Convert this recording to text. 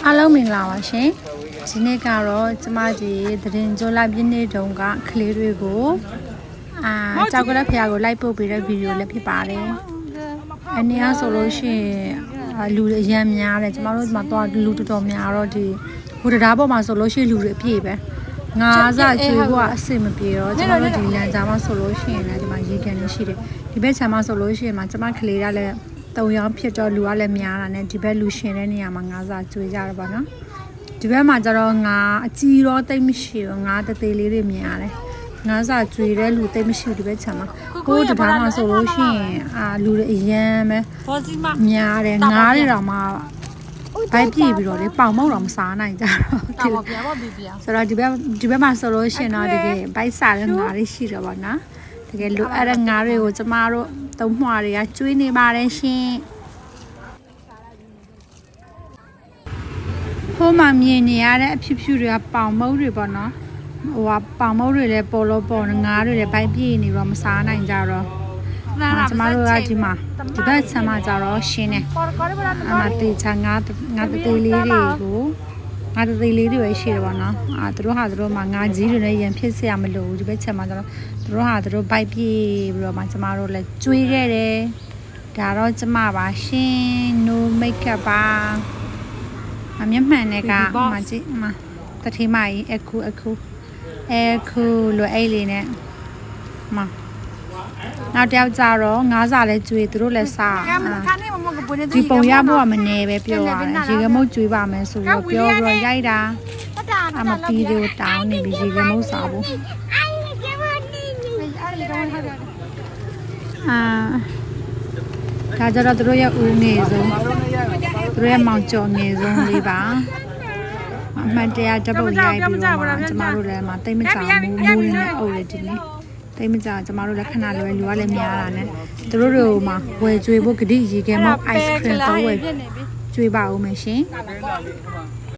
အားလုံးမင်္ဂလာပါရှင်ဒီနေ့ကတော့ကျမကြီးသတင်းကြိုးလိုက်ပြင်းနေတုန်းကကလေးတွေကိုကြောက်ကလက်ဖျားကိုလိုက်ပို့ပေးတဲ့ဗီဒီယိုလည်းဖြစ်ပါတယ်အနေအားဆိုလို့ရှိရင်လူတွေအများများတယ်ကျမတို့ဒီမှာတော့လူတော်တော်များတော့ဒီဟိုတရားပေါ်မှာဆိုလို့ရှိရင်လူတွေအပြည့်ပဲငါးစားကျွေးဖို့ကအဆင်မပြေတော့ကျမတို့ဒီလမ်းကြားမှာဆိုလို့ရှိရင်လည်းဒီမှာရေကန်နေရှိတယ်ဒီဘက်ခြမ်းမှာဆိုလို့ရှိရင်ကျမကလေးကလည်းတုံရောင်းဖြစ်တော့လူကလည်းများတာနဲ့ဒီဘက်လူရှင်တဲ့နေရာမှာငါးစားကျွေးကြရပါတော့ဒီဘက်မှာကျတော့ငါအကြီးတော့တိတ်မရှိဘူးငါတသေးလေးတွေများတယ်ငါးစားကျွေးတဲ့လူတိတ်မရှိဘူးဒီဘက်ခြမ်းမှာကိုယ်တရားမှာဆိုလို့ရှိရင်လူတွေအရန်ပဲများတယ်ငါးတွေတော့မှဘိုက်ပြည့်ပြီးတော့လေပေါင်မောက်တော့မစားနိုင်ကြတော့ဆိုတော့ဒီဘက်မှာဆိုလို့ရှိရင်တော့တကယ်ဘိုက်စားတဲ့ငါးတွေရှိတော့ပါနော်တကယ်လိုအပ်တဲ့ငါးတွေကိုကျမတို့သုံးမွှာတွေကကျွေးနေပါတယ်ရှင်ဟိုမှာမြင်နေရတဲ့အဖြစ်ဖြူတွေကပေါင်မုတ်တွေပေါ့နော်ဟိုကပေါင်မုတ်တွေလည်းပေါ်လို့ပေါ်ငါးတွေလည်းဘိုက်ပြည့်နေတော့မစားနိုင်ကြတော့ကျမတို့ကဒီမှာဒီဘက်ဆမ်းမှာကြတော့ရှင်းတယ်အမတေချာငါတသေးလေးတွေကိုငါတသေးလေးတွေပဲရှိတယ်ပေါ့နော်သူတို့မှာငါကြီးတွေနဲ့ရန်ဖြစ်เสียမလို့ဒီဘက်ချက်မှာကျတော့သူတို့ဘိုက်ပြေးပြီးတော့မှကျမတို့လည်းကျွေးခဲ့တယ်ဒါတော့ကျမပါရှင် no makeup ပါမျက်မှန်နဲ့ကမကြည့်မတတိမကြီးအခုလိုအဲ့လေးနဲ့မနောက်တယောက်ကြတော့ငါးစားလဲကျွေးသူတို့လည်းစားဒီပုံရဖို့ကမနေပဲပြောရတယ်ရေကမုတ်ကျွေးပါမယ်ဆိုတော့ပြောပြီးရိုက်တာအမပီးတွေကိုတောင်းနေပြီးရေကမုတ်စားဖို့ဒါကြတော့သူတို့ရဲ့ဦးငယ်ဆုံးသူတို့ရဲ့မောင်ကျော်ငယ်ဆုံးလေးပါအမှန်တရားဓာတ်ပုံရိုက်ပြီးတော့မှကျမတို့လည်းတိတ်မကြမူးနေအုပ်ရဒီနေ့တိတ်မကြကျမတို့လည်းခဏလွယ်လူကလည်းများတာနဲ့သူတို့တို့မှဝယ်ကျွေးဖို့ဂတိရေခဲမောက် ice cream တော့ဝယ်ကျွေးပါဦးမယ်ရှင်